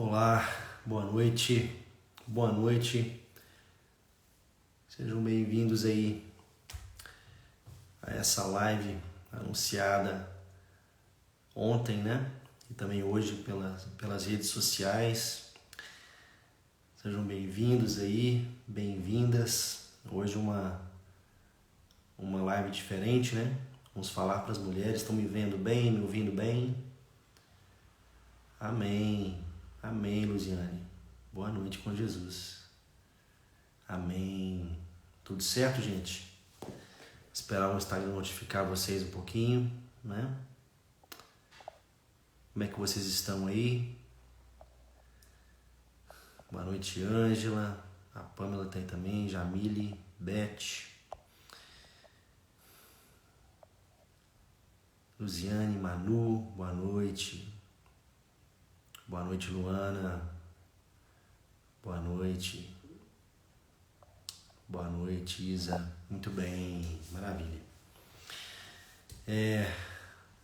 Olá, boa noite, boa noite. Sejam bem-vindos aí a essa live anunciada ontem, né? E também hoje pelas redes sociais. Sejam bem-vindos aí, bem-vindas. Hoje uma live diferente, né? Vamos falar para as mulheres. Estão me vendo bem, me ouvindo bem? Amém. Amém, Luziane. Boa noite com Jesus. Amém. Tudo certo, gente? Esperar o Instagram notificar vocês um pouquinho, né? Como é que vocês estão aí? Boa noite, Ângela. A Pamela tem também, Jamile, Beth, Luziane, Manu, boa noite. Boa noite, Luana. Boa noite. Boa noite, Isa. Muito bem, maravilha.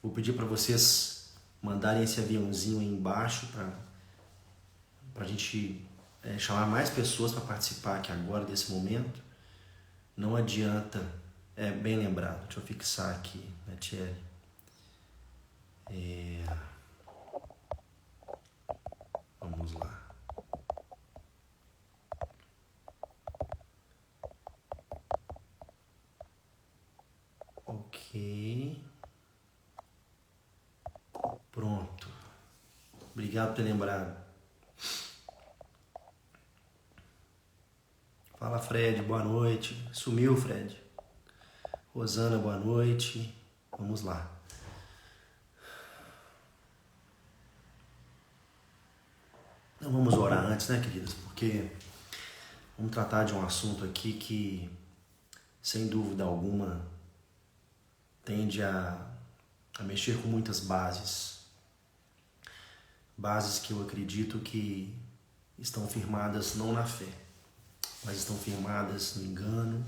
Vou pedir para vocês mandarem esse aviãozinho aí embaixo para a gente chamar mais pessoas para participar aqui agora desse momento. Não adianta, bem lembrado, deixa eu fixar aqui, né, Thierry? Vamos lá. Ok. Pronto. Obrigado por ter lembrado. Fala, Fred, boa noite. Sumiu, Fred. Rosana, boa noite. Vamos lá. Então vamos orar antes, né, queridas? Porque vamos tratar de um assunto aqui que, sem dúvida alguma, tende a mexer com muitas bases. Bases que eu acredito que estão firmadas não na fé, mas estão firmadas no engano,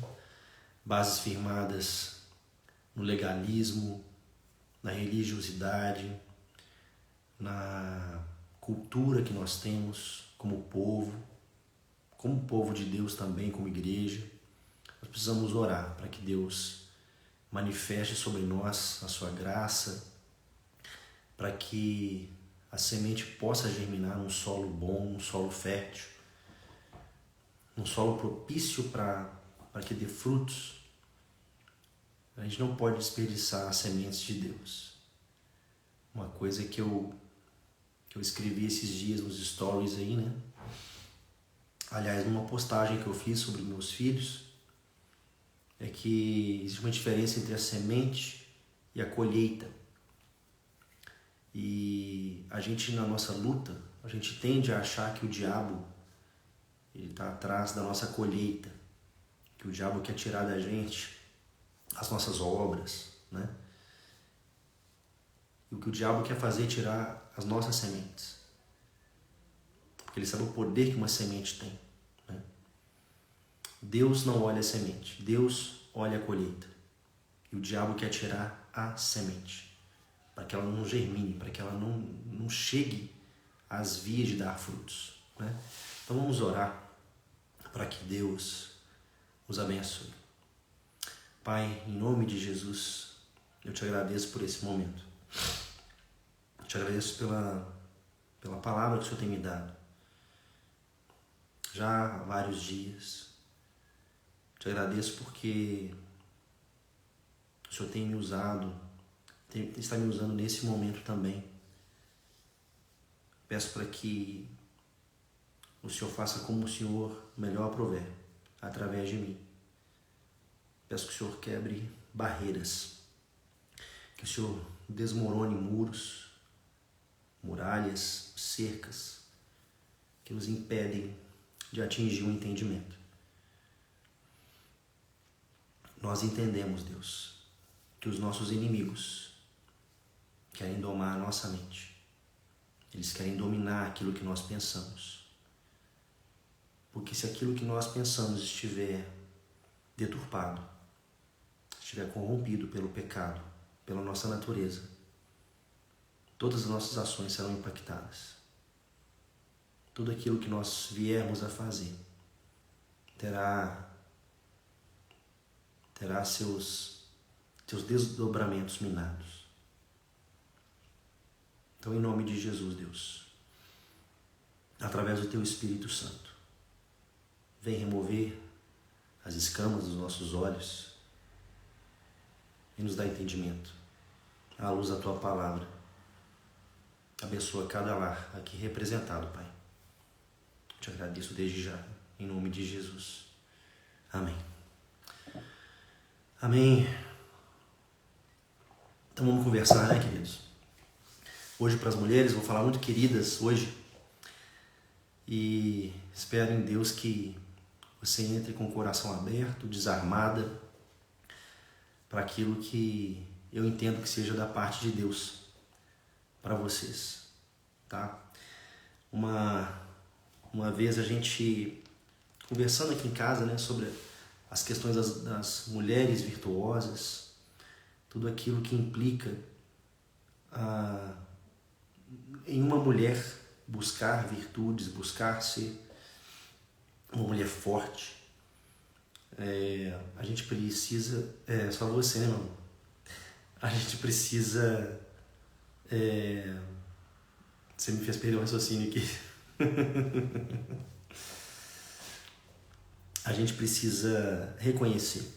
bases firmadas no legalismo, na religiosidade, na cultura que nós temos como povo de Deus também, como igreja. Nós precisamos orar para que Deus manifeste sobre nós a sua graça, para que a semente possa germinar num solo bom, num solo fértil, num solo propício para que dê frutos. A gente não pode desperdiçar as sementes de Deus. Uma coisa que eu escrevi esses dias nos stories aí, né? Aliás, numa postagem que eu fiz sobre meus filhos, é que existe uma diferença entre a semente e a colheita. E a gente, na nossa luta, a gente tende a achar que o diabo está atrás da nossa colheita, que o diabo quer tirar da gente as nossas obras, né? E o que o diabo quer fazer é tirar as nossas sementes. Porque ele sabe o poder que uma semente tem, né? Deus não olha a semente, Deus olha a colheita. E o diabo quer tirar a semente, para que ela não germine, para que ela não chegue às vias de dar frutos, né? Então vamos orar para que Deus os abençoe. Pai, em nome de Jesus, eu te agradeço por esse momento. Eu te agradeço pela palavra que o Senhor tem me dado. Já há vários dias. Te agradeço porque o Senhor tem me usado, está me usando nesse momento também. Peço para que o Senhor faça como o Senhor melhor aprover, através de mim. Peço que o Senhor quebre barreiras, que o Senhor desmorone muros, muralhas, cercas, que nos impedem de atingir o entendimento. Nós entendemos, Deus, que os nossos inimigos querem domar a nossa mente. Eles querem dominar aquilo que nós pensamos. Porque se aquilo que nós pensamos estiver deturpado, estiver corrompido pelo pecado, pela nossa natureza, todas as nossas ações serão impactadas. tudo aquilo que nós viermos a fazer terá seus desdobramentos minados. Então, em nome de Jesus, Deus, através do Teu Espírito Santo, vem remover as escamas dos nossos olhos e nos dá entendimento à luz da Tua palavra. Abençoa cada lar aqui representado, Pai. Te agradeço desde já, em nome de Jesus. Amém. Amém. Então vamos conversar, né, queridos? Hoje para as mulheres, vou falar muito queridas hoje. E espero em Deus que você entre com o coração aberto, desarmada, para aquilo que eu entendo que seja da parte de Deus para vocês, tá? Uma vez a gente conversando aqui em casa, né, sobre as questões das mulheres virtuosas, tudo aquilo que implica em uma mulher buscar virtudes, buscar ser uma mulher forte. A gente precisa... só você, né, irmão? A gente precisa... Você me fez perder o raciocínio aqui. A gente precisa reconhecer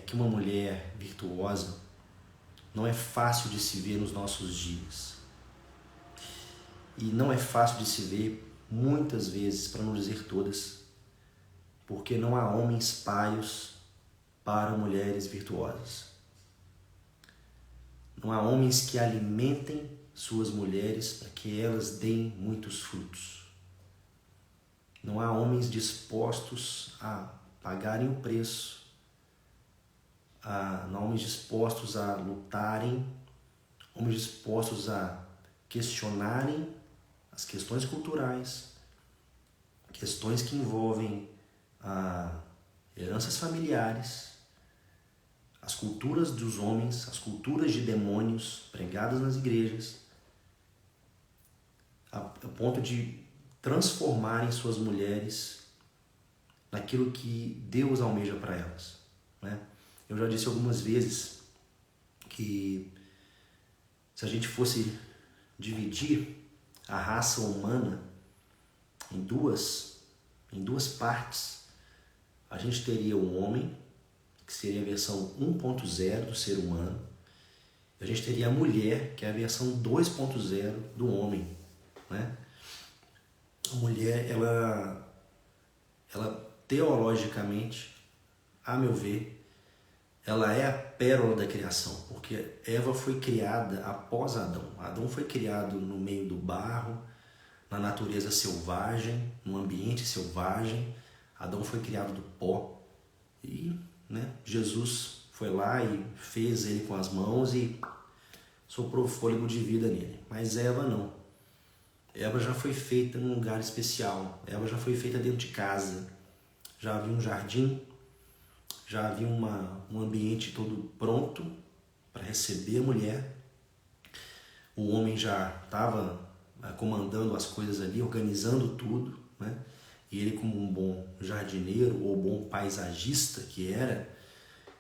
que uma mulher virtuosa não é fácil de se ver nos nossos dias. E não é fácil de se ver muitas vezes, para não dizer todas, porque não há homens paios para mulheres virtuosas. Não há homens que alimentem suas mulheres para que elas deem muitos frutos. Não há homens dispostos a pagarem o preço, não há homens dispostos a lutarem, homens dispostos a questionarem as questões culturais, questões que envolvem heranças familiares, as culturas dos homens, as culturas de demônios pregadas nas igrejas, a ponto de transformarem suas mulheres naquilo que Deus almeja para elas, né? Eu já disse algumas vezes que se a gente fosse dividir a raça humana em duas partes, a gente teria o homem, que seria a versão 1.0 do ser humano, e a gente teria a mulher, que é a versão 2.0 do homem, né? A mulher, ela teologicamente, a meu ver, ela é a pérola da criação, porque Eva foi criada após Adão. Adão foi criado no meio do barro, na natureza selvagem, no ambiente selvagem. Adão foi criado do pó e, né, Jesus foi lá e fez ele com as mãos e soprou fôlego de vida nele. Mas Eva não. Eva já foi feita num lugar especial. Eva já foi feita dentro de casa. Já havia um jardim, já havia um ambiente todo pronto para receber a mulher. O homem já estava comandando as coisas ali, organizando tudo, né? E ele, como um bom jardineiro ou bom paisagista que era,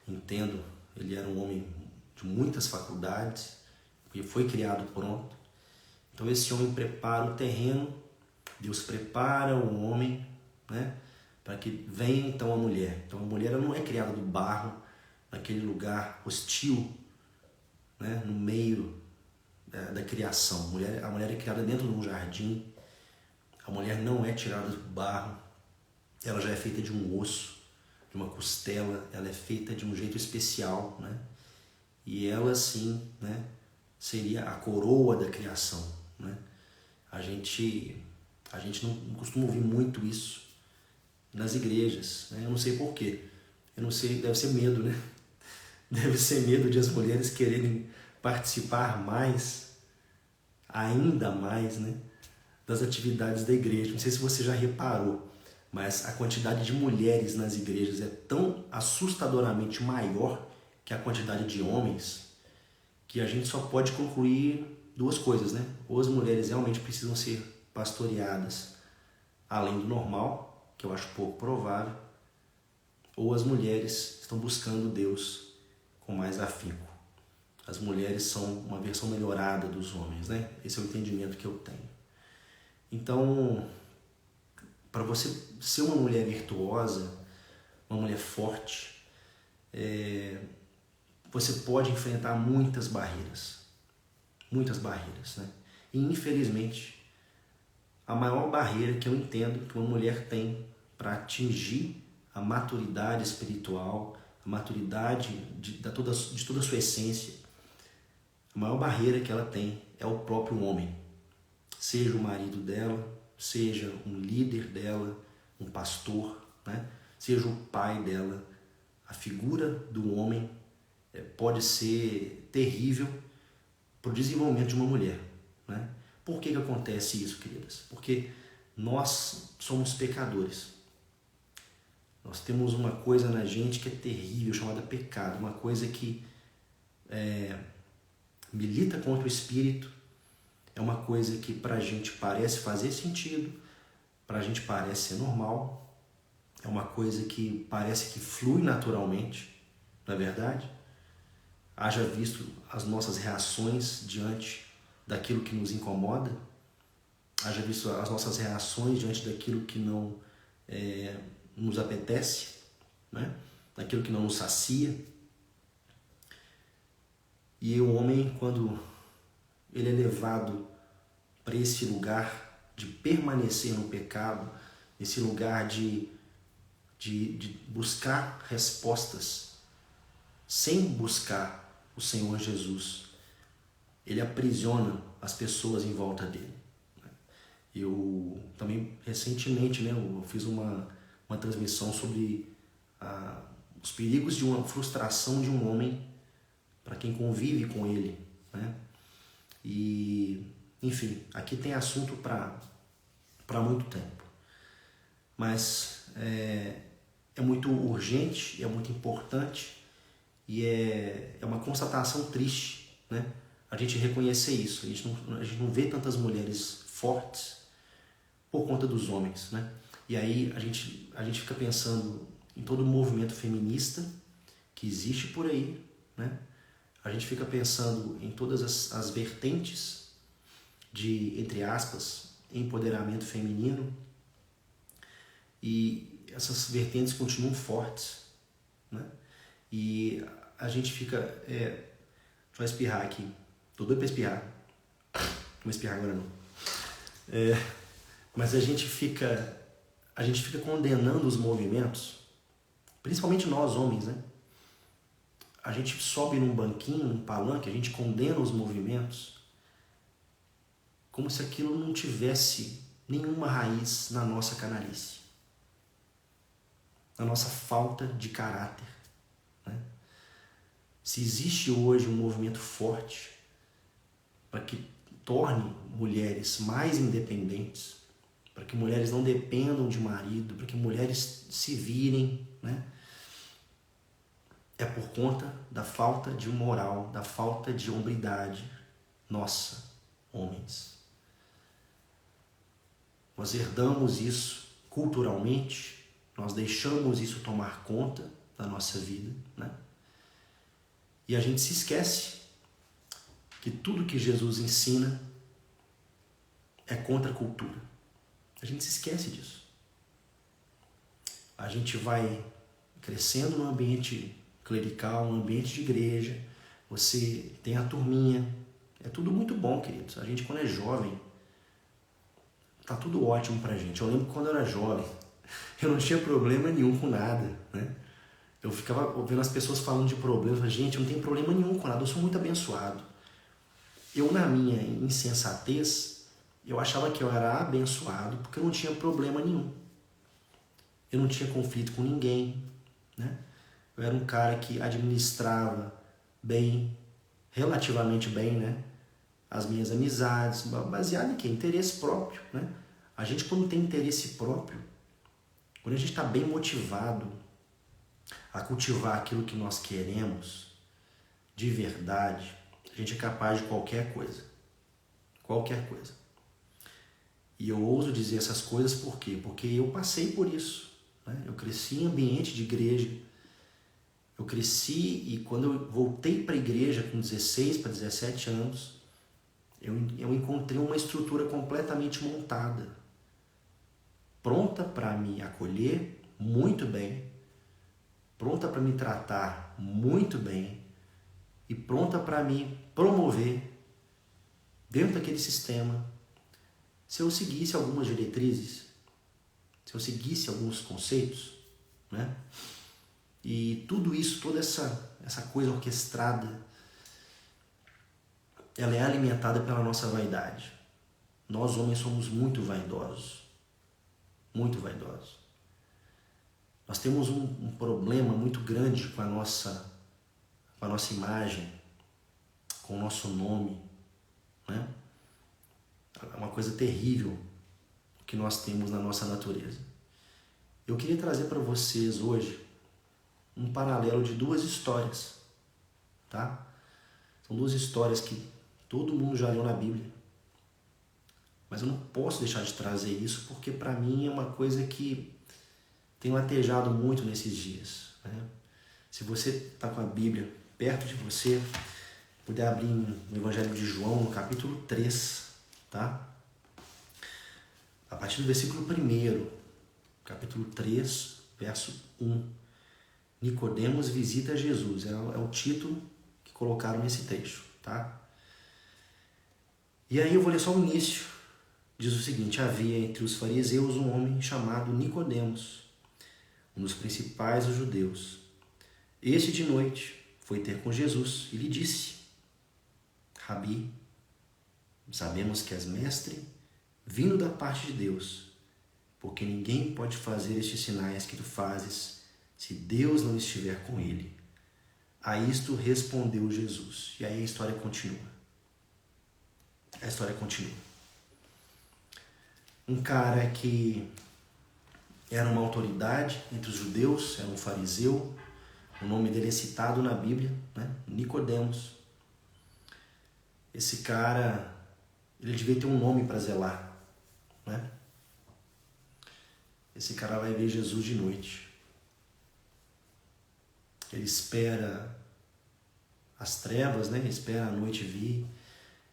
entendo, ele era um homem de muitas faculdades, porque foi criado pronto. Então esse homem prepara o terreno, Deus prepara o homem, né, para que venha então a mulher. Então a mulher ela não é criada do barro, naquele lugar hostil, né, no meio da criação. A mulher é criada dentro de um jardim. A mulher não é tirada do barro, ela já é feita de um osso, de uma costela, ela é feita de um jeito especial, né? E ela sim, né, seria a coroa da criação, né? A gente não costuma ouvir muito isso nas igrejas, né? Eu não sei porquê, eu não sei, deve ser medo, né? Deve ser medo de as mulheres quererem participar mais, ainda mais, né, das atividades da igreja. Não sei se você já reparou, mas a quantidade de mulheres nas igrejas é tão assustadoramente maior que a quantidade de homens, que a gente só pode concluir duas coisas, né? Ou as mulheres realmente precisam ser pastoreadas além do normal, que eu acho pouco provável, ou as mulheres estão buscando Deus com mais afinco. As mulheres são uma versão melhorada dos homens, né? Esse é o entendimento que eu tenho. Então, para você ser uma mulher virtuosa, uma mulher forte, você pode enfrentar muitas barreiras, né? E infelizmente, a maior barreira que eu entendo que uma mulher tem para atingir a maturidade espiritual, a maturidade de toda a sua essência, a maior barreira que ela tem é o próprio homem. Seja o marido dela, seja um líder dela, um pastor, né? Seja o pai dela. A figura do homem pode ser terrível para o desenvolvimento de uma mulher, né? Por que acontece isso, queridas? Porque nós somos pecadores. Nós temos uma coisa na gente que é terrível, chamada pecado, uma coisa que milita contra o espírito, é uma coisa que para a gente parece fazer sentido, para a gente parece ser normal, é uma coisa que parece que flui naturalmente, não é verdade? Haja visto as nossas reações diante daquilo que nos incomoda, haja visto as nossas reações diante daquilo que não nos apetece, né? Daquilo que não nos sacia. E o homem, quando ele é levado para esse lugar de permanecer no pecado, esse lugar de buscar respostas sem buscar o Senhor Jesus, ele aprisiona as pessoas em volta dele. Eu também, recentemente, né, eu fiz uma transmissão sobre os perigos de uma frustração de um homem para quem convive com ele, né? E, enfim, aqui tem assunto para muito tempo. Mas é muito urgente, é muito importante e é uma constatação triste, né? A gente reconhecer isso. A gente não vê tantas mulheres fortes por conta dos homens, né? E aí a gente fica pensando em todo o movimento feminista que existe por aí, né? A gente fica pensando em todas as vertentes de, entre aspas, empoderamento feminino, e essas vertentes continuam fortes, né? E a gente fica... deixa eu espirrar aqui. Tô doido para espirrar. Não vou espirrar agora não. Mas a gente fica condenando os movimentos, principalmente nós homens, né? A gente sobe num banquinho, num palanque, a gente condena os movimentos como se aquilo não tivesse nenhuma raiz na nossa canalice, na nossa falta de caráter, né? Se existe hoje um movimento forte para que torne mulheres mais independentes, para que mulheres não dependam de marido, para que mulheres se virem, né? É por conta da falta de moral, da falta de hombridade nossa, homens. Nós herdamos isso culturalmente, nós deixamos isso tomar conta da nossa vida, né? E a gente se esquece que tudo que Jesus ensina é contra a cultura. A gente se esquece disso. A gente vai crescendo no ambiente clerical, no ambiente de igreja, você tem a turminha, é tudo muito bom, queridos. A gente, quando é jovem, tá tudo ótimo pra gente. Eu lembro que quando eu era jovem, eu não tinha problema nenhum com nada, né? Eu ficava ouvindo as pessoas falando de problemas, gente, eu não tenho problema nenhum com nada, eu sou muito abençoado. Eu, na minha insensatez, eu achava que eu era abençoado porque eu não tinha problema nenhum. Eu não tinha conflito com ninguém, né? Eu era um cara que administrava bem, relativamente bem, né? As minhas amizades, baseado em quê? Interesse próprio, né? A gente, quando tem interesse próprio, quando a gente está bem motivado a cultivar aquilo que nós queremos, de verdade, a gente é capaz de qualquer coisa. Qualquer coisa. E eu ouso dizer essas coisas por quê? Porque eu passei por isso, né? Eu cresci em ambiente de igreja. Eu cresci e quando eu voltei para a igreja com 16 para 17 anos, eu encontrei uma estrutura completamente montada, pronta para me acolher muito bem, pronta para me tratar muito bem e pronta para me promover dentro daquele sistema. Se eu seguisse algumas diretrizes, se eu seguisse alguns conceitos, né? E tudo isso, toda essa coisa orquestrada, ela é alimentada pela nossa vaidade. Nós homens somos muito vaidosos. Muito vaidosos. Nós temos um problema muito grande com a nossa imagem, com o nosso nome, né? É uma coisa terrível que nós temos na nossa natureza. Eu queria trazer para vocês hoje um paralelo de duas histórias, tá? São duas histórias que todo mundo já leu na Bíblia. Mas eu não posso deixar de trazer isso porque para mim é uma coisa que tem latejado muito nesses dias, né? Se você está com a Bíblia perto de você, puder abrir no Evangelho de João, no capítulo 3, tá? A partir do versículo 1, capítulo 3, verso 1. Nicodemos visita Jesus, é o título que colocaram nesse trecho, tá? E aí eu vou ler só o início. Diz o seguinte: havia entre os fariseus um homem chamado Nicodemos, um dos principais dos judeus. Este de noite foi ter com Jesus e lhe disse: Rabi, sabemos que és mestre, vindo da parte de Deus, porque ninguém pode fazer estes sinais que tu fazes se Deus não estiver com ele. A isto respondeu Jesus. E aí a história continua. A história continua. Um cara que era uma autoridade entre os judeus, era um fariseu, o nome dele é citado na Bíblia, né? Nicodemos. Esse cara, ele devia ter um nome para zelar, né? Esse cara vai ver Jesus de noite. Ele espera as trevas, né? Ele espera a noite vir.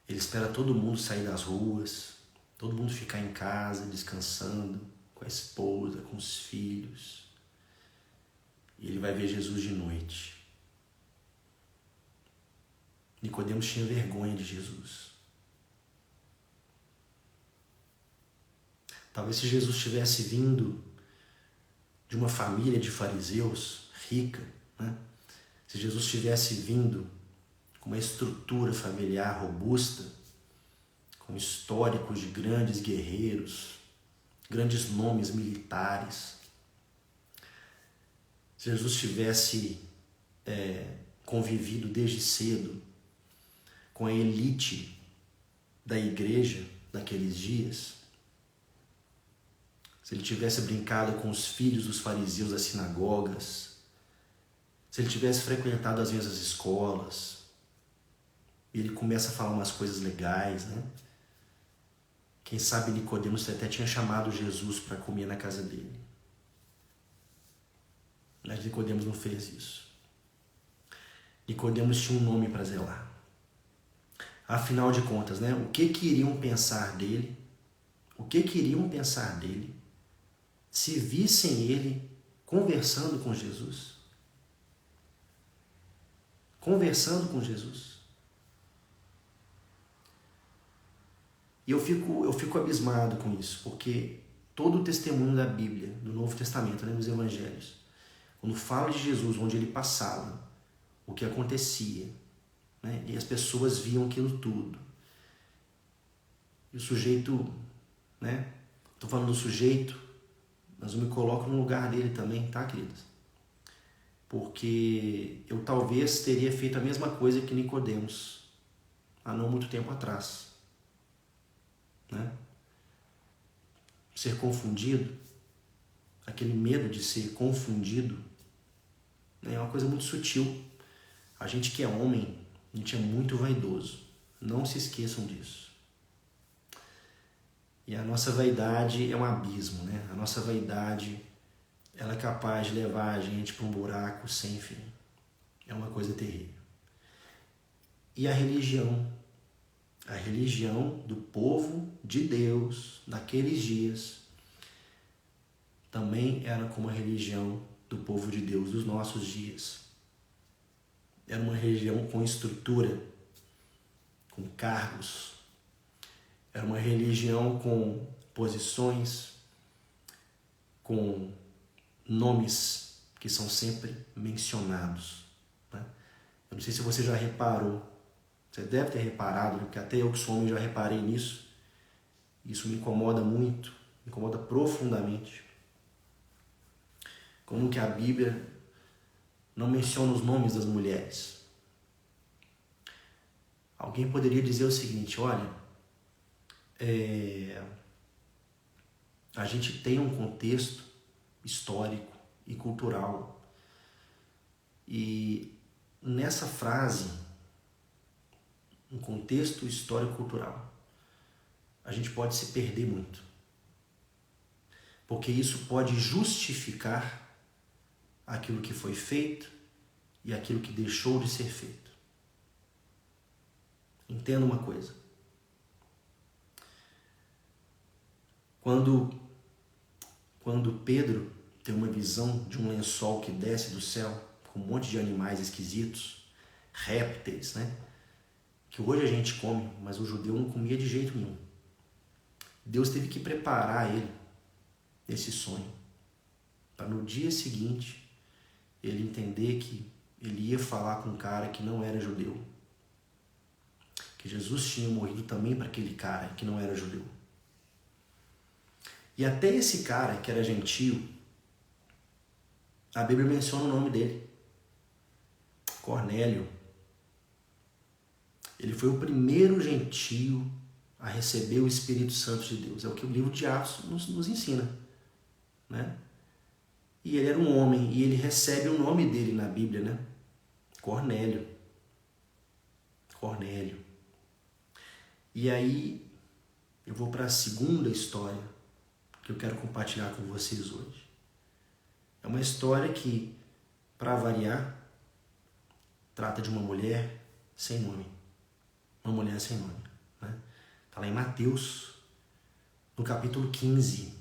Ele espera todo mundo sair das ruas, todo mundo ficar em casa, descansando, com a esposa, com os filhos. E ele vai ver Jesus de noite. Nicodemos tinha vergonha de Jesus. Talvez se Jesus tivesse vindo de uma família de fariseus rica, né? Se Jesus tivesse vindo com uma estrutura familiar robusta, com históricos de grandes guerreiros, grandes nomes militares, se Jesus tivesse convivido desde cedo com a elite da igreja naqueles dias, se ele tivesse brincado com os filhos dos fariseus das sinagogas, se ele tivesse frequentado as mesmas escolas, e ele começa a falar umas coisas legais, né? Quem sabe Nicodemos até tinha chamado Jesus para comer na casa dele. Mas Nicodemos não fez isso. Nicodemos tinha um nome para zelar. Afinal de contas, né? O que iriam pensar dele? O que iriam pensar dele se vissem ele conversando com Jesus? Conversando com Jesus. E eu fico abismado com isso, porque todo o testemunho da Bíblia, do Novo Testamento, né, nos Evangelhos, quando fala de Jesus, onde ele passava, o que acontecia, né, e as pessoas viam aquilo tudo. E o sujeito, né, estou falando do sujeito, mas eu me coloco no lugar dele também, tá, queridos? Porque eu talvez teria feito a mesma coisa que Nicodemos, há não muito tempo atrás. Né? Ser confundido, aquele medo de ser confundido, né, é uma coisa muito sutil. A gente que é homem, a gente é muito vaidoso. Não se esqueçam disso. E a nossa vaidade é um abismo, né? A nossa vaidade, ela é capaz de levar a gente para um buraco sem fim. É uma coisa terrível. E a religião do povo de Deus naqueles dias também era como a religião do povo de Deus dos nossos dias. Era uma religião com estrutura, com cargos. Era uma religião com posições, com nomes que são sempre mencionados, né? Eu não sei se você já reparou, você deve ter reparado, porque até eu que sou homem já reparei nisso. Isso me incomoda muito, me incomoda profundamente. Como que a Bíblia não menciona os nomes das mulheres. Alguém poderia dizer o seguinte, olha, a gente tem um contexto histórico e cultural. E nessa frase, um contexto histórico e cultural, a gente pode se perder muito. Porque isso pode justificar aquilo que foi feito e aquilo que deixou de ser feito. Entenda uma coisa. Quando Pedro tem uma visão de um lençol que desce do céu com um monte de animais esquisitos, répteis, né? Que hoje a gente come, mas o judeu não comia de jeito nenhum. Deus teve que preparar ele nesse sonho, para no dia seguinte ele entender que ele ia falar com um cara que não era judeu. Que Jesus tinha morrido também para aquele cara que não era judeu. E até esse cara que era gentio, a Bíblia menciona o nome dele. Cornélio. Ele foi o primeiro gentio a receber o Espírito Santo de Deus. É o que o livro de Atos nos ensina, né? E ele era um homem, e ele recebe o nome dele na Bíblia, né? Cornélio. Cornélio. E aí, eu vou para a segunda história que eu quero compartilhar com vocês hoje. É uma história que, para variar, trata de uma mulher sem nome. Uma mulher sem nome, né? Está lá em Mateus, no capítulo 15.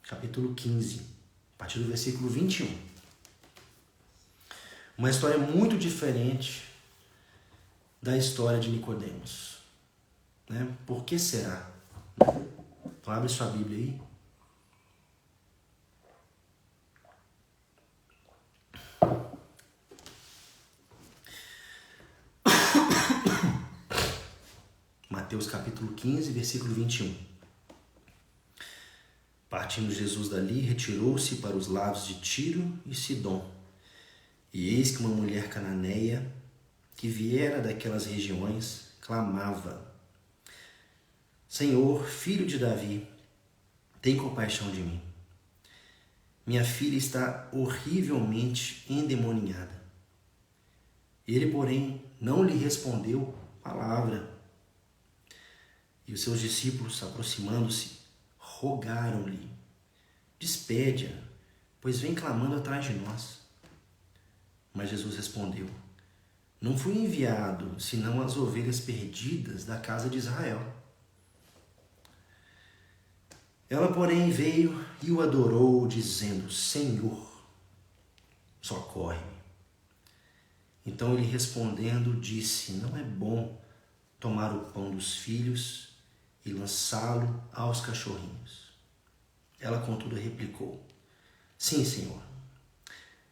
Capítulo 15, a partir do versículo 21. Uma história muito diferente da história de Nicodemos, né? Por que será? Então abre sua Bíblia aí. Mateus capítulo 15, versículo 21. Partindo Jesus dali, retirou-se para os lados de Tiro e Sidom. E eis que uma mulher cananeia, que viera daquelas regiões, clamava: Senhor, filho de Davi, tem compaixão de mim. Minha filha está horrivelmente endemoniada. Ele, porém, não lhe respondeu palavra. E os seus discípulos, aproximando-se, rogaram-lhe: Despede-a, pois vem clamando atrás de nós. Mas Jesus respondeu: Não fui enviado, senão as ovelhas perdidas da casa de Israel. Ela, porém, veio e o adorou, dizendo: Senhor, socorre-me. Então ele respondendo disse: Não é bom tomar o pão dos filhos e lançá-lo aos cachorrinhos. Ela, contudo, replicou: Sim, Senhor.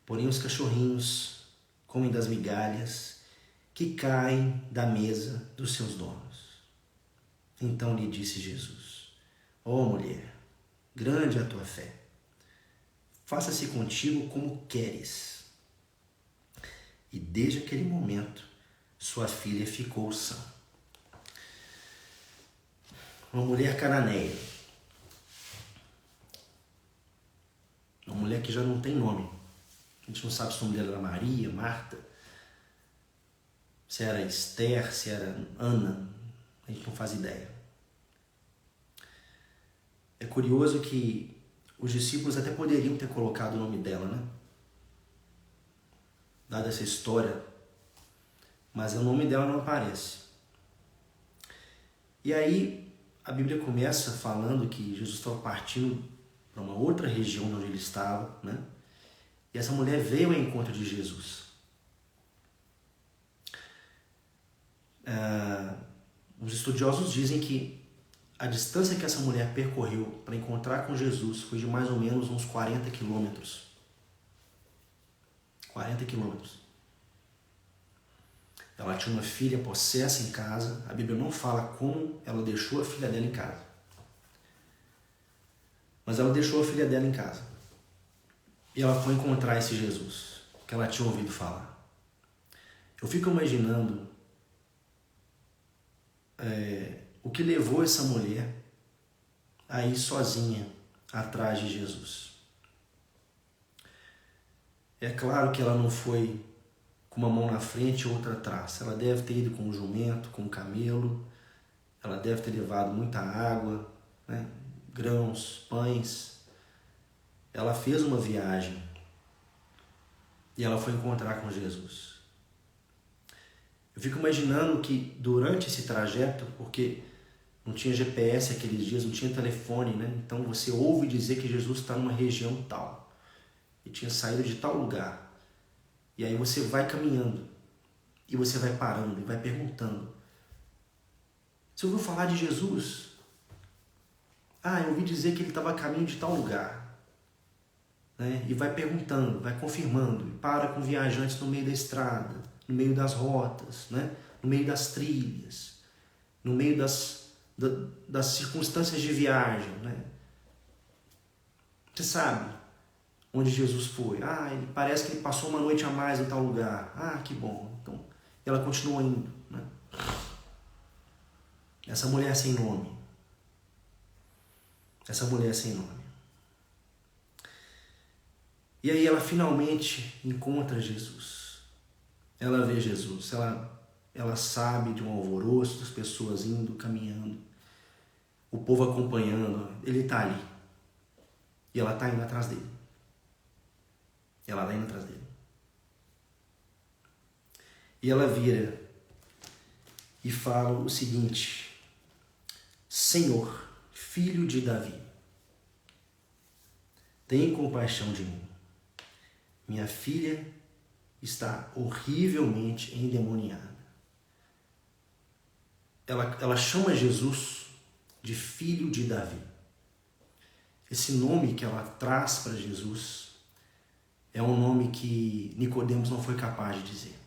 Porém, os cachorrinhos comem das migalhas que caem da mesa dos seus donos. Então lhe disse Jesus: Ó mulher, grande é a tua fé. Faça-se contigo como queres. E desde aquele momento, sua filha ficou sã. Uma mulher cananeia. Uma mulher que já não tem nome. A gente não sabe se o nome dela era Maria, Marta, se era Esther, se era Ana. A gente não faz ideia. É curioso que os discípulos até poderiam ter colocado o nome dela, né? Dada essa história, mas o nome dela não aparece. E aí a Bíblia começa falando que Jesus estava partindo para uma outra região onde ele estava, né? E essa mulher veio ao encontro de Jesus. Os estudiosos dizem que a distância que essa mulher percorreu para encontrar com Jesus foi de mais ou menos uns 40 quilômetros. 40 quilômetros. Ela tinha uma filha possessa em casa. A Bíblia não fala como ela deixou a filha dela em casa. Mas ela deixou a filha dela em casa. E ela foi encontrar esse Jesus que ela tinha ouvido falar. Eu fico imaginando o que levou essa mulher a ir sozinha atrás de Jesus. É claro que ela não foi com uma mão na frente e outra atrás. Ela deve ter ido com um jumento, com um camelo. Ela deve ter levado muita água, né? Grãos, pães. Ela fez uma viagem e ela foi encontrar com Jesus. Eu fico imaginando que durante esse trajeto, porque não tinha GPS aqueles dias, não tinha telefone, né? Então você ouve dizer que Jesus está numa região tal. E tinha saído de tal lugar. E aí você vai caminhando. E você vai parando e vai perguntando. Você ouviu falar de Jesus? Ah, eu ouvi dizer que ele estava a caminho de tal lugar. Né? E vai perguntando, vai confirmando. E para com viajantes no meio da estrada, no meio das rotas, né? No meio das trilhas, no meio das circunstâncias de viagem. Né? Você sabe onde Jesus foi? Ah, ele parece que ele passou uma noite a mais em tal lugar. Ah, que bom. Então, ela continua indo. Né? Essa mulher sem nome. Essa mulher sem nome. E aí ela finalmente encontra Jesus. Ela vê Jesus. Ela sabe de um alvoroço, das pessoas indo, caminhando. O povo acompanhando. Ele está ali. E ela está indo atrás dele. Ela vai indo atrás dele. E ela vira e fala o seguinte: Senhor, filho de Davi, tem compaixão de mim. Minha filha está horrivelmente endemoniada. Ela chama Jesus de filho de Davi. Esse nome que ela traz para Jesus é um nome que Nicodemos não foi capaz de dizer.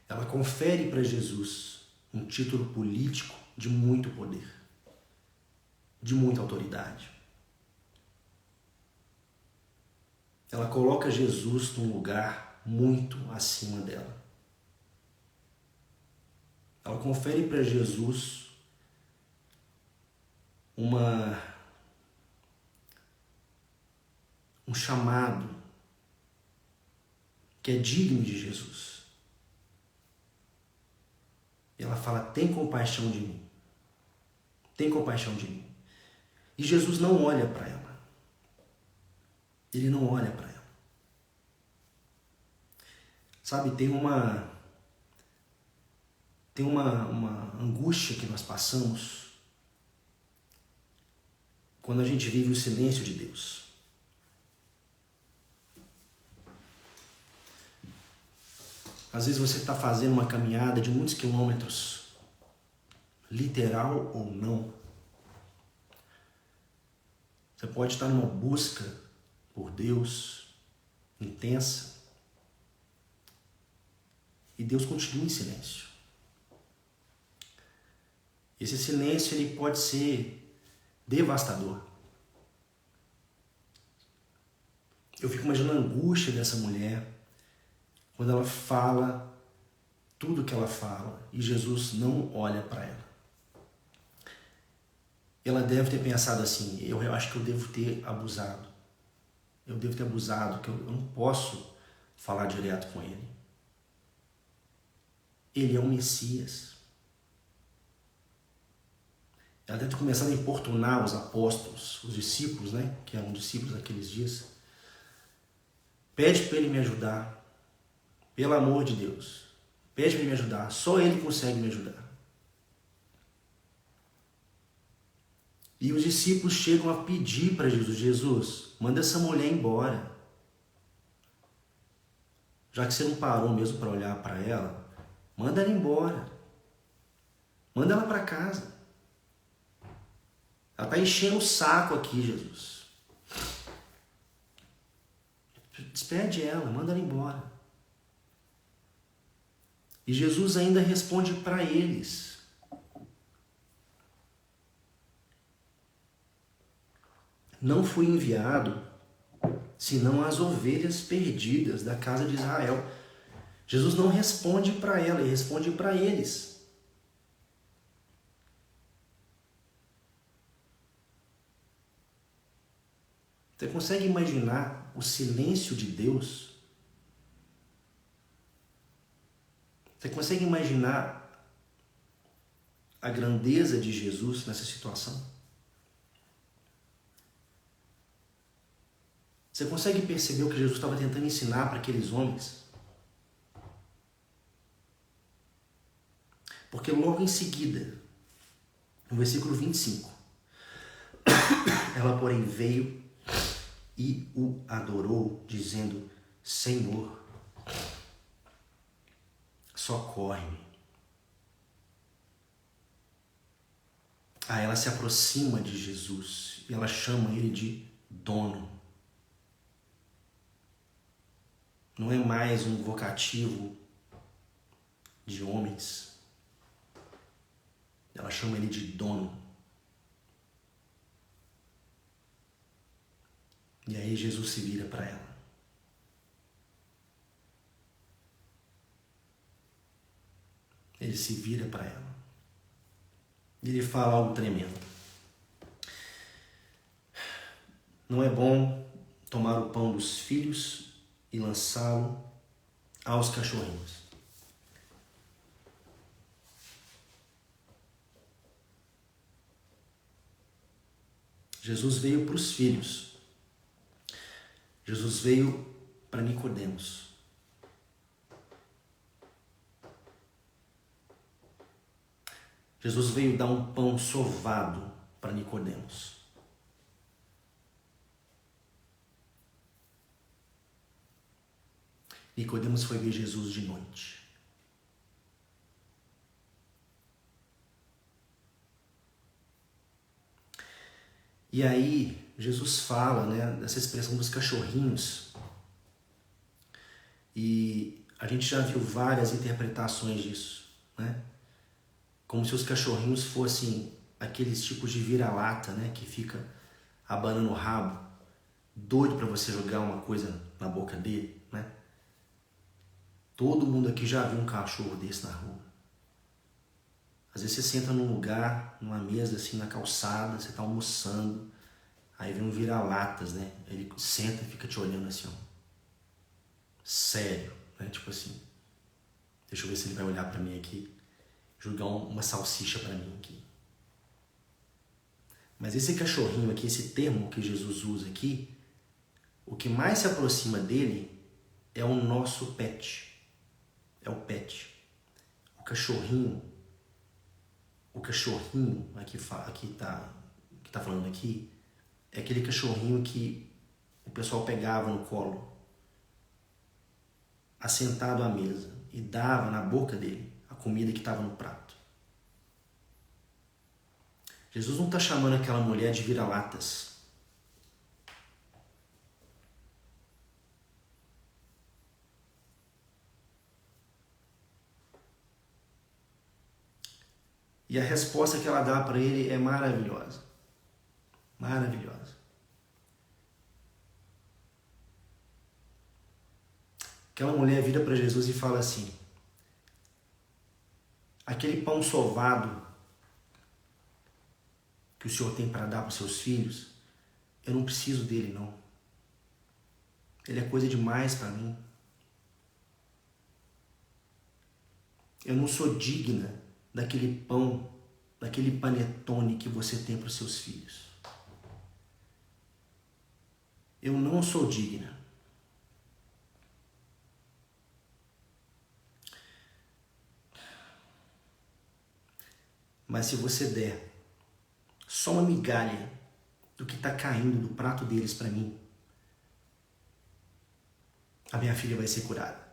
Ela confere para Jesus um título político de muito poder, de muita autoridade. Ela coloca Jesus num lugar muito acima dela. Ela confere para Jesus um chamado que é digno de Jesus. E ela fala: tem compaixão de mim. Tem compaixão de mim. E Jesus não olha para ela. Ele não olha para ela. Sabe, tem uma angústia que nós passamos quando a gente vive o silêncio de Deus. Às vezes você está fazendo uma caminhada de muitos quilômetros, literal ou não. Você pode estar numa busca por Deus intensa e Deus continua em silêncio. Esse silêncio ele pode ser devastador. Eu fico imaginando a angústia dessa mulher quando ela fala tudo que ela fala e Jesus não olha para ela. Ela deve ter pensado assim: eu acho que eu devo ter abusado. Eu devo ter abusado, que eu não posso falar direto com ele. Ele é o Messias. Ela deve ter começado a importunar os apóstolos, os discípulos, né? Que eram discípulos naqueles dias. Pede para ele me ajudar. Pelo amor de Deus. Pede para ele me ajudar. Só ele consegue me ajudar. E os discípulos chegam a pedir para Jesus: Jesus, manda essa mulher embora. Já que você não parou mesmo para olhar para ela, manda ela embora. Manda ela para casa. Ela está enchendo o saco aqui, Jesus. Despede ela, manda ela embora. E Jesus ainda responde para eles: não fui enviado senão as ovelhas perdidas da casa de Israel. Jesus não responde para ela, ele responde para eles. Você consegue imaginar o silêncio de Deus? Você consegue imaginar a grandeza de Jesus nessa situação? Você consegue perceber o que Jesus estava tentando ensinar para aqueles homens? Porque logo em seguida, no versículo 25, ela, porém, veio e o adorou, dizendo: Senhor, socorre-me. Aí ela se aproxima de Jesus e ela chama ele de dono. Não é mais um vocativo de homens. Ela chama ele de dono. E aí Jesus se vira para ela. Ele se vira para ela. E ele fala algo tremendo. Não é bom tomar o pão dos filhos e lançá-lo aos cachorrinhos. Jesus veio para os filhos. Jesus veio para Nicodemos. Jesus veio dar um pão sovado para Nicodemos. Nicodemos foi ver Jesus de noite. E aí Jesus fala, né, dessa expressão dos cachorrinhos. E a gente já viu várias interpretações disso, né? Como se os cachorrinhos fossem aqueles tipos de vira-lata, né, que fica abanando o rabo, doido para você jogar uma coisa na boca dele, né? Todo mundo aqui já viu um cachorro desse na rua. Às vezes você senta num lugar, numa mesa assim na calçada, você tá almoçando, aí vem um vira-latas, né? Ele senta e fica te olhando assim, ó. Sério, né? Tipo assim, deixa eu ver se ele vai olhar para mim aqui, jogar uma salsicha para mim aqui. Mas esse cachorrinho aqui, esse termo que Jesus usa aqui, o que mais se aproxima dele é o nosso pet. É o pet. O cachorrinho aqui que tá falando aqui, é aquele cachorrinho que o pessoal pegava no colo, assentado à mesa, e dava na boca dele a comida que estava no prato. Jesus não está chamando aquela mulher de vira-latas. E a resposta que ela dá para ele é maravilhosa. Maravilhosa. Aquela mulher vira para Jesus e fala assim: aquele pão sovado que o Senhor tem para dar para os seus filhos, eu não preciso dele, não. Ele é coisa demais para mim. Eu não sou digna daquele pão daquele panetone que você tem para os seus filhos. Eu não sou digna. Mas se você der só uma migalha do que está caindo do prato deles para mim, a minha filha vai ser curada.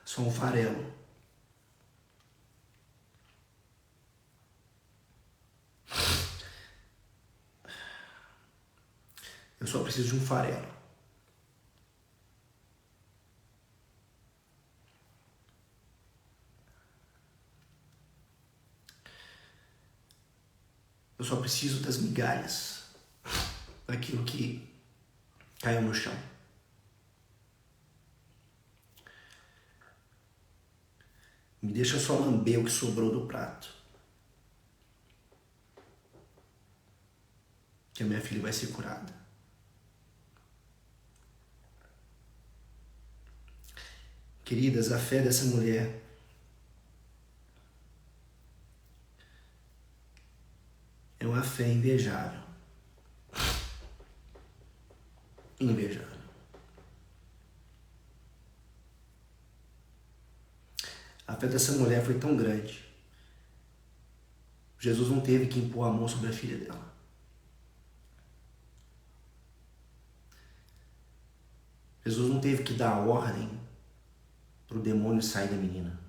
Sou um farelo. Eu só preciso de um farelo. Eu só preciso das migalhas, daquilo que caiu no chão. Me deixa só lamber o que sobrou do prato, que a minha filha vai ser curada. Queridas, a fé dessa mulher é uma fé invejável. Invejável. A fé dessa mulher foi tão grande. Jesus não teve que impor a mão sobre a filha dela. Jesus não teve que dar a ordem para o demônio sair da menina.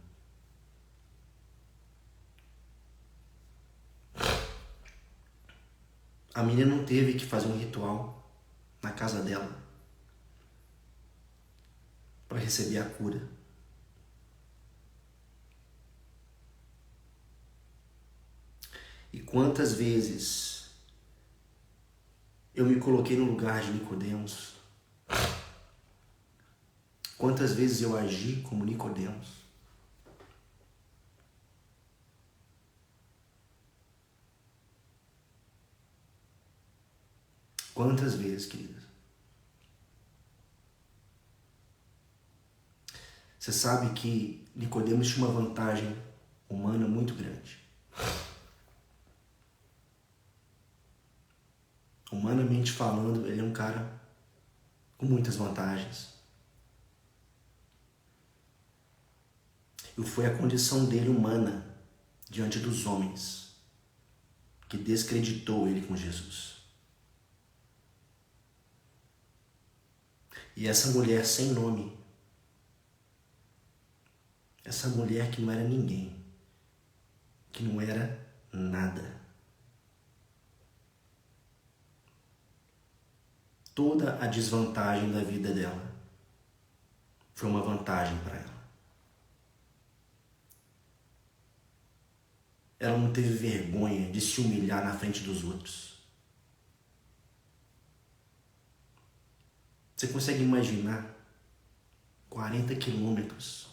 A menina não teve que fazer um ritual na casa dela para receber a cura. E quantas vezes eu me coloquei no lugar de Nicodemos? Quantas vezes eu agi como Nicodemos? Quantas vezes, queridas? Você sabe que Nicodemos tinha uma vantagem humana muito grande. Humanamente falando, ele é um cara com muitas vantagens. E foi a condição dele humana diante dos homens que descreditou ele com Jesus. E essa mulher sem nome, essa mulher que não era ninguém, que não era nada, toda a desvantagem da vida dela foi uma vantagem para ela. Ela não teve vergonha de se humilhar na frente dos outros. Você consegue imaginar 40 quilômetros?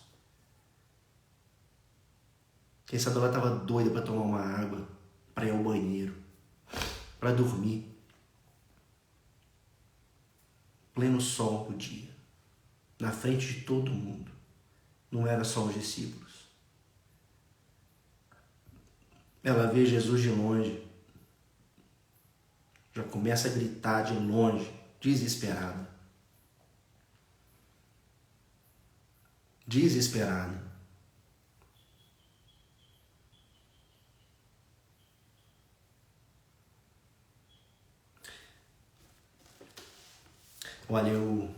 Quem sabe ela estava doida para tomar uma água, para ir ao banheiro, para dormir. Pleno sol do dia, na frente de todo mundo. Não era só os discípulos. Ela vê Jesus de longe, já começa a gritar de longe, desesperada. desesperada. Olha, eu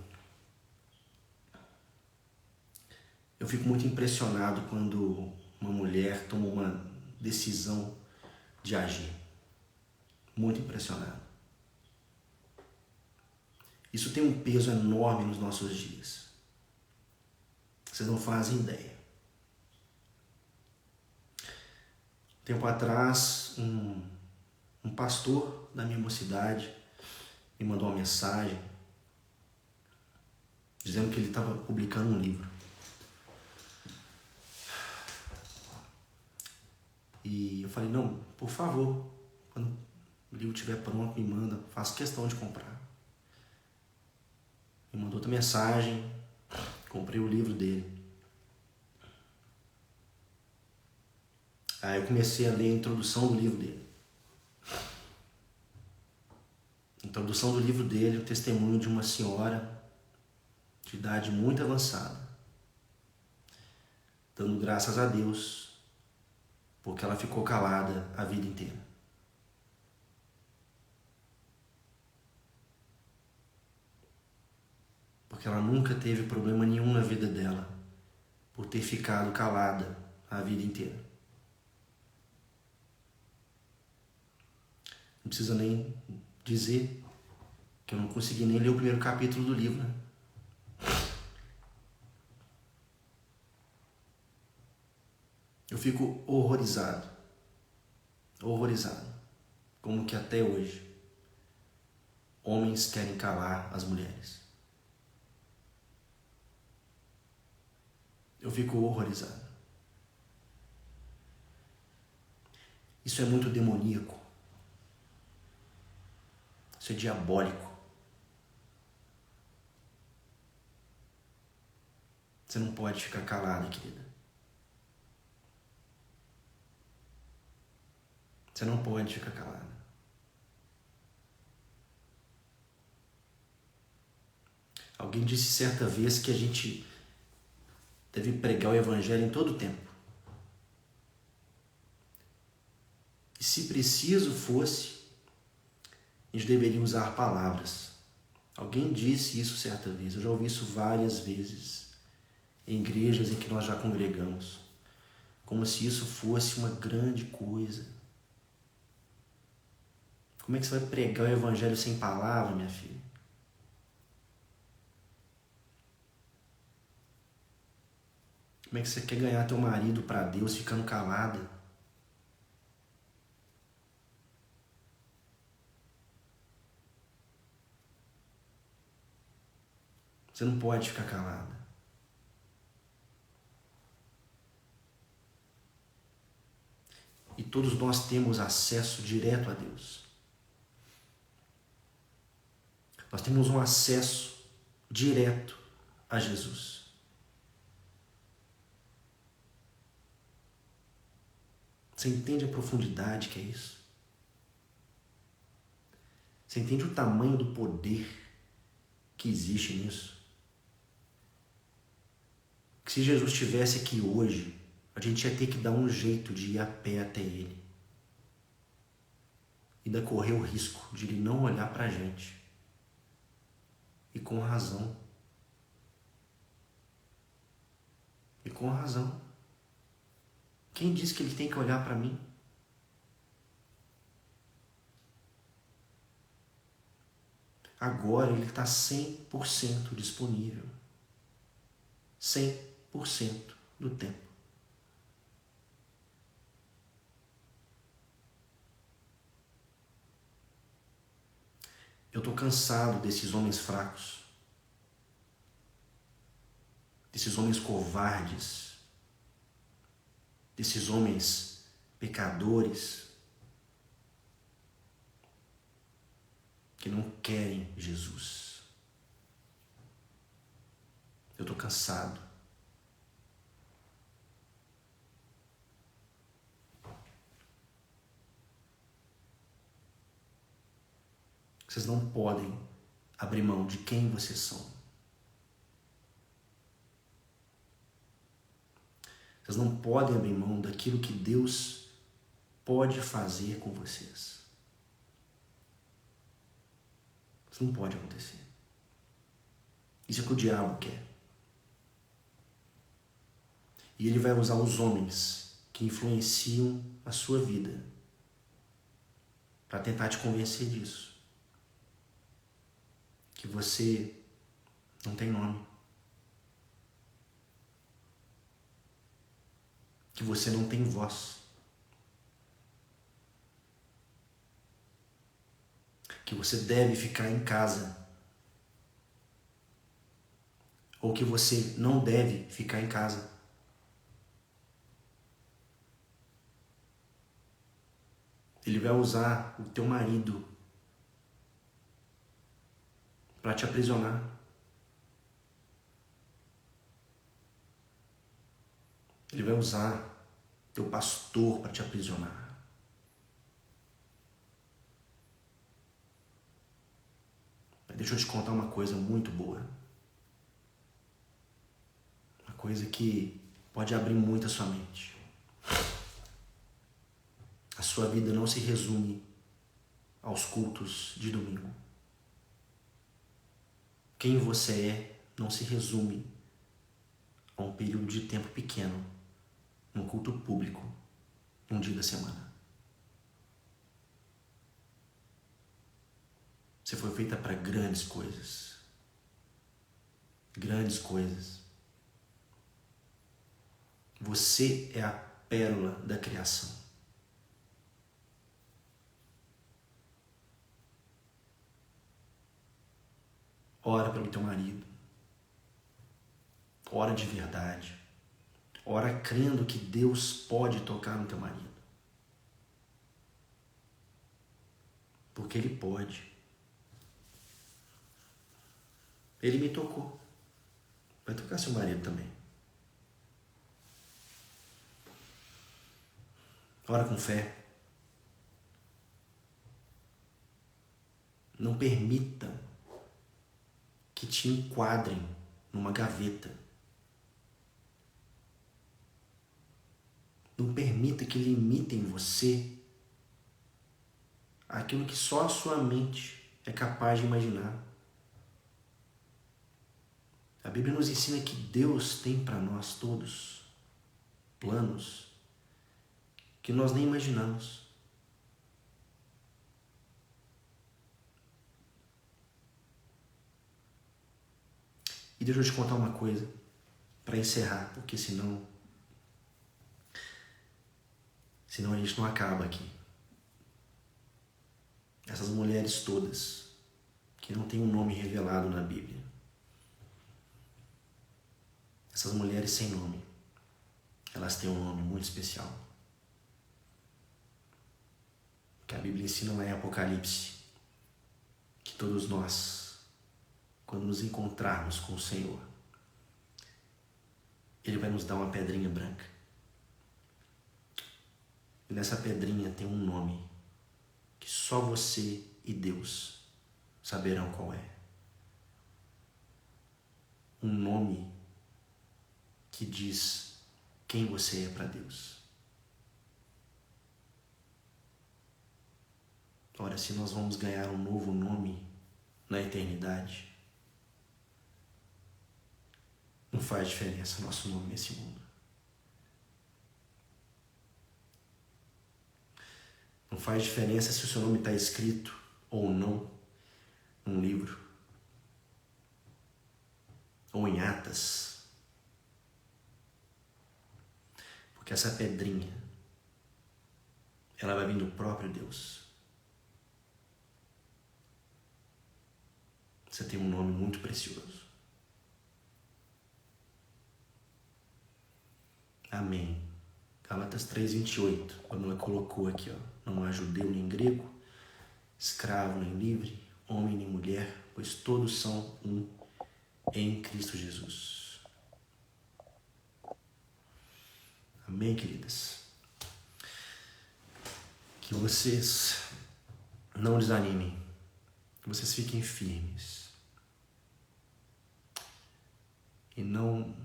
fico muito impressionado quando uma mulher toma uma decisão de agir. Muito impressionado. Isso tem um peso enorme nos nossos dias. Vocês não fazem ideia. Tempo atrás, um pastor da minha mocidade me mandou uma mensagem dizendo que ele estava publicando um livro. E eu falei, não, por favor, quando o livro estiver pronto, me manda, faço questão de comprar. Me mandou outra mensagem, comprei o livro dele. Aí eu comecei a ler a introdução do livro dele. A introdução do livro dele é o testemunho de uma senhora de idade muito avançada, dando graças a Deus, porque ela ficou calada a vida inteira. Porque ela nunca teve problema nenhum na vida dela, por ter ficado calada a vida inteira. Não precisa nem dizer que eu não consegui nem ler o primeiro capítulo do livro, né? Eu fico horrorizado. Como que até hoje homens querem calar as mulheres. Eu fico horrorizado. Isso é muito demoníaco. Isso é diabólico. Você não pode ficar calada, querida. Você não pode ficar calada. Alguém disse certa vez que a gente deve pregar o evangelho em todo o tempo. E se preciso fosse, a gente deveria usar palavras. Alguém disse isso certa vez. Eu já ouvi isso várias vezes em igrejas em que nós já congregamos. Como se isso fosse uma grande coisa. Como é que você vai pregar o evangelho sem palavra, minha filha? Como é que você quer ganhar teu marido para Deus ficando calada? Você não pode ficar calada. E todos nós temos acesso direto a Deus. Nós temos um acesso direto a Jesus. Você entende a profundidade que é isso? Você entende o tamanho do poder que existe nisso? Que se Jesus estivesse aqui hoje, a gente ia ter que dar um jeito de ir a pé até Ele. E ainda correr o risco de Ele não olhar pra gente. E com razão. E com razão. Quem disse que Ele tem que olhar para mim? Agora Ele está 100% disponível. 100% do tempo. Eu estou cansado desses homens fracos. Desses homens covardes. Desses homens pecadores. Que não querem Jesus. Eu estou cansado. Vocês não podem abrir mão de quem vocês são. Elas não podem abrir mão daquilo que Deus pode fazer com vocês. Isso não pode acontecer. Isso é o que o diabo quer. E ele vai usar os homens que influenciam a sua vida para tentar te convencer disso. Que você não tem nome. Que você não tem voz. Que você deve ficar em casa. Ou que você não deve ficar em casa. Ele vai usar o teu marido para te aprisionar. Ele vai usar teu pastor para te aprisionar. Mas deixa eu te contar uma coisa muito boa. Uma coisa que pode abrir muito a sua mente. A sua vida não se resume aos cultos de domingo. Quem você é não se resume a um período de tempo pequeno, num culto público, um dia da semana. Você foi feita para grandes coisas. Grandes coisas. Você é a pérola da criação. Ora pelo teu marido. Ora de verdade. Ora crendo que Deus pode tocar no teu marido. Porque Ele pode. Ele me tocou. Vai tocar seu marido também. Ora com fé. Não permita que te enquadrem numa gaveta. Não permita que limitem você aquilo que só a sua mente é capaz de imaginar. A Bíblia nos ensina que Deus tem para nós todos planos que nós nem imaginamos. E deixa eu te contar uma coisa para encerrar, porque senão a gente não acaba aqui. Essas mulheres todas que não têm um nome revelado na Bíblia, essas mulheres sem nome, elas têm um nome muito especial. Que a Bíblia ensina lá em Apocalipse que todos nós, quando nos encontrarmos com o Senhor, Ele vai nos dar uma pedrinha branca. E nessa pedrinha tem um nome que só você e Deus saberão qual é. Um nome que diz quem você é para Deus. Ora, se nós vamos ganhar um novo nome na eternidade, não faz diferença nosso nome nesse mundo. Não faz diferença se o seu nome está escrito ou não num livro ou em atas. Porque essa pedrinha, ela vai vir do próprio Deus. Você tem um nome muito precioso. Amém. Gálatas 3:28, quando ela colocou aqui, não há judeu nem grego, escravo nem livre, homem nem mulher, pois todos são um em Cristo Jesus. Amém, queridas? Que vocês não desanimem, que vocês fiquem firmes e não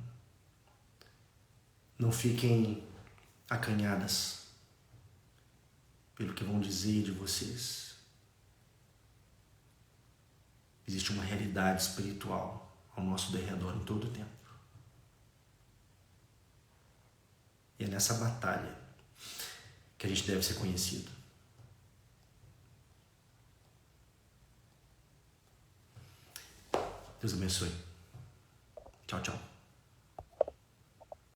Não fiquem acanhadas pelo que vão dizer de vocês. Existe uma realidade espiritual ao nosso derredor em todo o tempo. E é nessa batalha que a gente deve ser conhecido. Deus abençoe. Tchau, tchau.